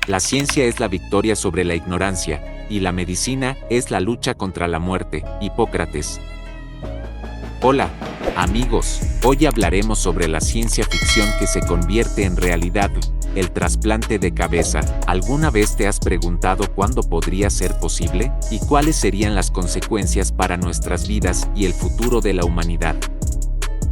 La ciencia es la victoria sobre la ignorancia, y la medicina es la lucha contra la muerte. Hipócrates. Hola, amigos, hoy hablaremos sobre la ciencia ficción que se convierte en realidad, el trasplante de cabeza. ¿Alguna vez te has preguntado cuándo podría ser posible? ¿Y cuáles serían las consecuencias para nuestras vidas y el futuro de la humanidad?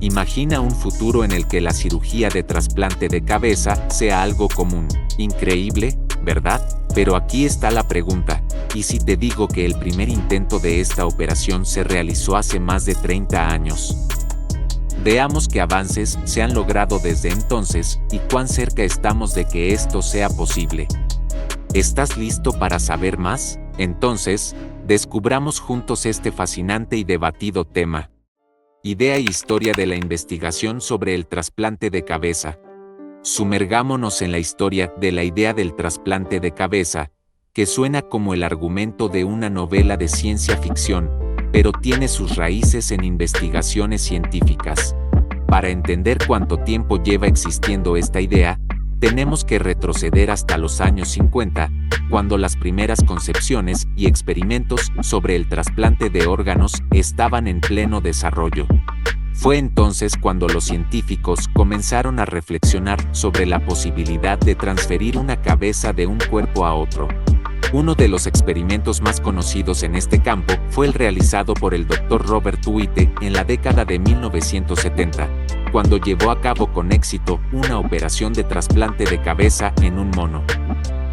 Imagina un futuro en el que la cirugía de trasplante de cabeza sea algo común. Increíble, ¿verdad? Pero aquí está la pregunta, ¿y si te digo que el primer intento de esta operación se realizó hace más de 30 años? Veamos qué avances se han logrado desde entonces y cuán cerca estamos de que esto sea posible. ¿Estás listo para saber más? Entonces, descubramos juntos este fascinante y debatido tema. Idea y historia de la investigación sobre el trasplante de cabeza. Sumergámonos en la historia de la idea del trasplante de cabeza, que suena como el argumento de una novela de ciencia ficción, pero tiene sus raíces en investigaciones científicas. Para entender cuánto tiempo lleva existiendo esta idea, tenemos que retroceder hasta los años 50, cuando las primeras concepciones y experimentos sobre el trasplante de órganos estaban en pleno desarrollo. Fue entonces cuando los científicos comenzaron a reflexionar sobre la posibilidad de transferir una cabeza de un cuerpo a otro. Uno de los experimentos más conocidos en este campo fue el realizado por el Dr. Robert Witte en la década de 1970, cuando llevó a cabo con éxito una operación de trasplante de cabeza en un mono.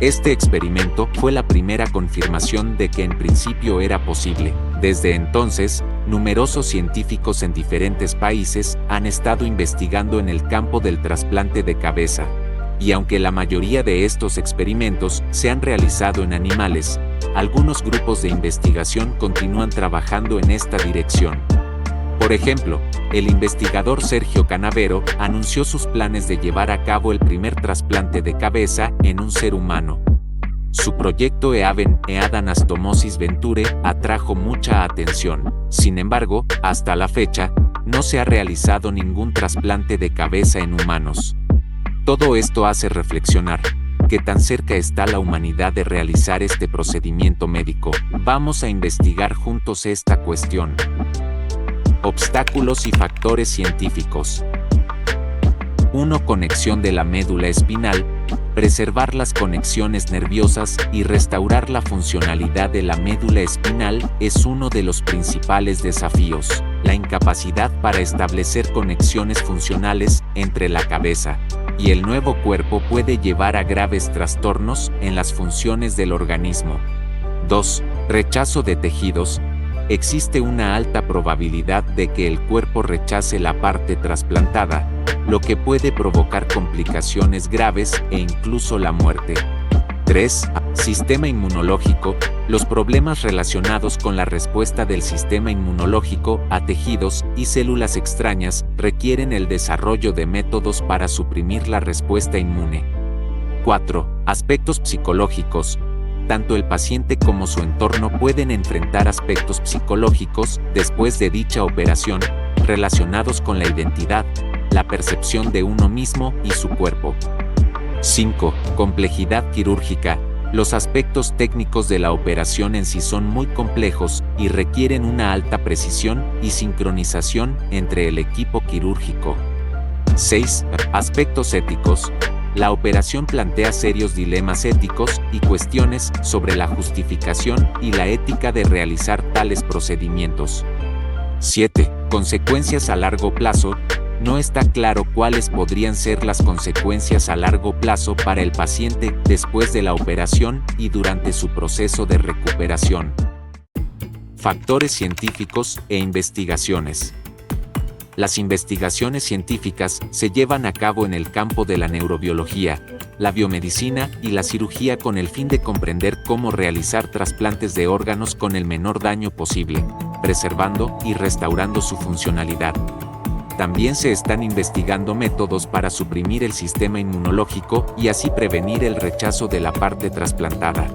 Este experimento fue la primera confirmación de que en principio era posible. Desde entonces, numerosos científicos en diferentes países han estado investigando en el campo del trasplante de cabeza. Y aunque la mayoría de estos experimentos se han realizado en animales, algunos grupos de investigación continúan trabajando en esta dirección. Por ejemplo, el investigador Sergio Canavero anunció sus planes de llevar a cabo el primer trasplante de cabeza en un ser humano. Su proyecto Anastomosis Venture atrajo mucha atención. Sin embargo, hasta la fecha, no se ha realizado ningún trasplante de cabeza en humanos. Todo esto hace reflexionar, ¿qué tan cerca está la humanidad de realizar este procedimiento médico? Vamos a investigar juntos esta cuestión. Obstáculos y factores científicos. 1. Conexión de la médula espinal. Preservar las conexiones nerviosas y restaurar la funcionalidad de la médula espinal es uno de los principales desafíos. La incapacidad para establecer conexiones funcionales entre la cabeza y el nuevo cuerpo puede llevar a graves trastornos en las funciones del organismo. 2. Rechazo de tejidos. Existe una alta probabilidad de que el cuerpo rechace la parte trasplantada, lo que puede provocar complicaciones graves e incluso la muerte. 3. Sistema inmunológico. Los problemas relacionados con la respuesta del sistema inmunológico a tejidos y células extrañas requieren el desarrollo de métodos para suprimir la respuesta inmune. 4. Aspectos psicológicos. Tanto el paciente como su entorno pueden enfrentar aspectos psicológicos después de dicha operación, relacionados con la identidad, la percepción de uno mismo y su cuerpo. 5. Complejidad quirúrgica. Los aspectos técnicos de la operación en sí son muy complejos y requieren una alta precisión y sincronización entre el equipo quirúrgico. 6. Aspectos éticos. La operación plantea serios dilemas éticos y cuestiones sobre la justificación y la ética de realizar tales procedimientos. 7. Consecuencias a largo plazo. No está claro cuáles podrían ser las consecuencias a largo plazo para el paciente después de la operación y durante su proceso de recuperación. Factores científicos e investigaciones. Las investigaciones científicas se llevan a cabo en el campo de la neurobiología, la biomedicina y la cirugía con el fin de comprender cómo realizar trasplantes de órganos con el menor daño posible, preservando y restaurando su funcionalidad. También se están investigando métodos para suprimir el sistema inmunológico y así prevenir el rechazo de la parte trasplantada.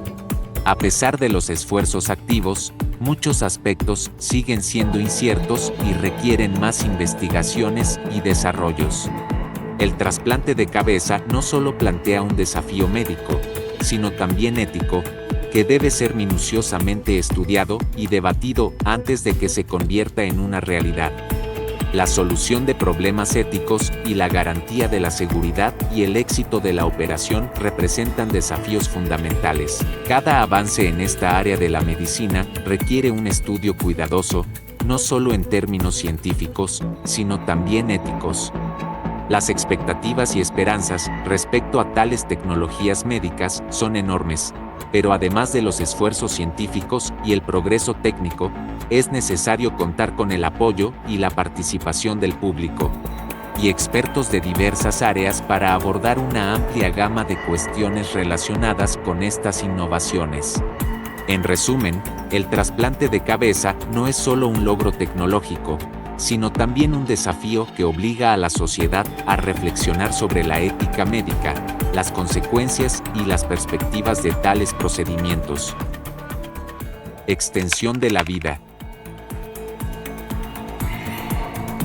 A pesar de los esfuerzos activos, muchos aspectos siguen siendo inciertos y requieren más investigaciones y desarrollos. El trasplante de cabeza no solo plantea un desafío médico, sino también ético, que debe ser minuciosamente estudiado y debatido antes de que se convierta en una realidad. La solución de problemas éticos y la garantía de la seguridad y el éxito de la operación representan desafíos fundamentales. Cada avance en esta área de la medicina requiere un estudio cuidadoso, no solo en términos científicos, sino también éticos. Las expectativas y esperanzas respecto a tales tecnologías médicas son enormes, pero además de los esfuerzos científicos y el progreso técnico, es necesario contar con el apoyo y la participación del público y expertos de diversas áreas para abordar una amplia gama de cuestiones relacionadas con estas innovaciones. En resumen, el trasplante de cabeza no es solo un logro tecnológico, sino también un desafío que obliga a la sociedad a reflexionar sobre la ética médica, las consecuencias y las perspectivas de tales procedimientos. Extensión de la vida.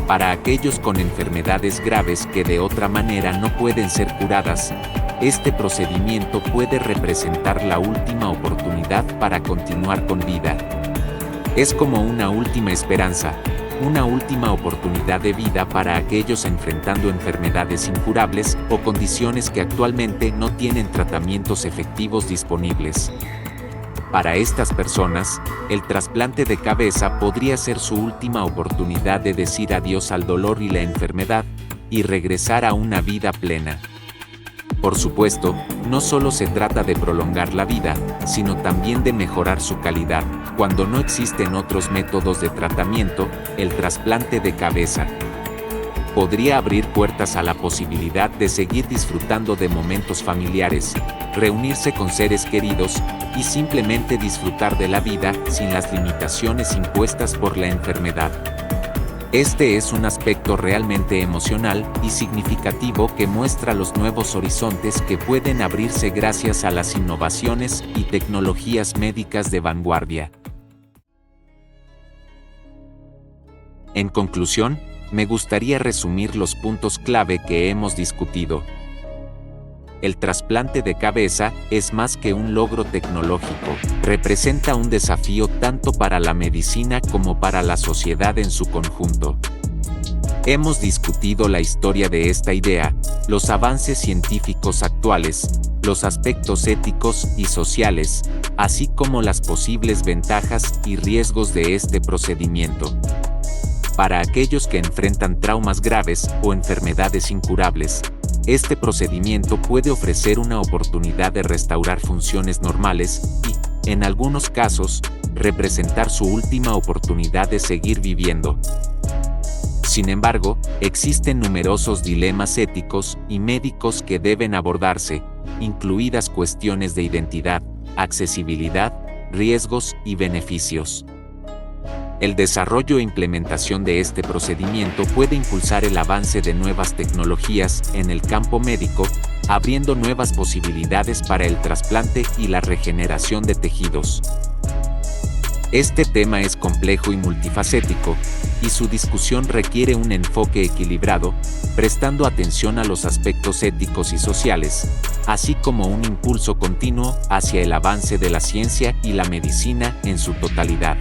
Para aquellos con enfermedades graves que de otra manera no pueden ser curadas, este procedimiento puede representar la última oportunidad para continuar con vida. Es como una última esperanza, una última oportunidad de vida para aquellos enfrentando enfermedades incurables o condiciones que actualmente no tienen tratamientos efectivos disponibles. Para estas personas, el trasplante de cabeza podría ser su última oportunidad de decir adiós al dolor y la enfermedad, y regresar a una vida plena. Por supuesto, no solo se trata de prolongar la vida, sino también de mejorar su calidad. Cuando no existen otros métodos de tratamiento, el trasplante de cabeza podría abrir puertas a la posibilidad de seguir disfrutando de momentos familiares, reunirse con seres queridos, y simplemente disfrutar de la vida sin las limitaciones impuestas por la enfermedad. Este es un aspecto realmente emocional y significativo que muestra los nuevos horizontes que pueden abrirse gracias a las innovaciones y tecnologías médicas de vanguardia. En conclusión, me gustaría resumir los puntos clave que hemos discutido. El trasplante de cabeza es más que un logro tecnológico, representa un desafío tanto para la medicina como para la sociedad en su conjunto. Hemos discutido la historia de esta idea, los avances científicos actuales, los aspectos éticos y sociales, así como las posibles ventajas y riesgos de este procedimiento. Para aquellos que enfrentan traumas graves o enfermedades incurables, este procedimiento puede ofrecer una oportunidad de restaurar funciones normales y, en algunos casos, representar su última oportunidad de seguir viviendo. Sin embargo, existen numerosos dilemas éticos y médicos que deben abordarse, incluidas cuestiones de identidad, accesibilidad, riesgos y beneficios. El desarrollo e implementación de este procedimiento puede impulsar el avance de nuevas tecnologías en el campo médico, abriendo nuevas posibilidades para el trasplante y la regeneración de tejidos. Este tema es complejo y multifacético, y su discusión requiere un enfoque equilibrado, prestando atención a los aspectos éticos y sociales, así como un impulso continuo hacia el avance de la ciencia y la medicina en su totalidad.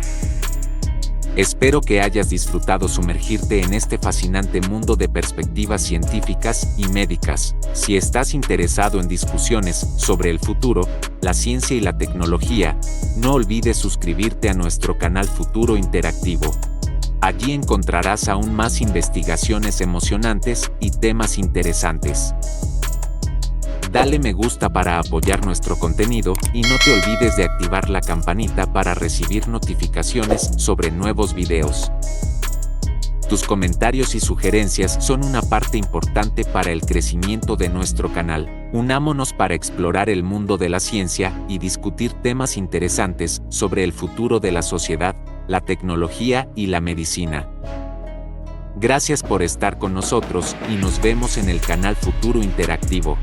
Espero que hayas disfrutado sumergirte en este fascinante mundo de perspectivas científicas y médicas. Si estás interesado en discusiones sobre el futuro, la ciencia y la tecnología, no olvides suscribirte a nuestro canal Futuro Interactivo. Allí encontrarás aún más investigaciones emocionantes y temas interesantes. Dale me gusta para apoyar nuestro contenido y no te olvides de activar la campanita para recibir notificaciones sobre nuevos videos. Tus comentarios y sugerencias son una parte importante para el crecimiento de nuestro canal. Unámonos para explorar el mundo de la ciencia y discutir temas interesantes sobre el futuro de la sociedad, la tecnología y la medicina. Gracias por estar con nosotros y nos vemos en el canal Futuro Interactivo.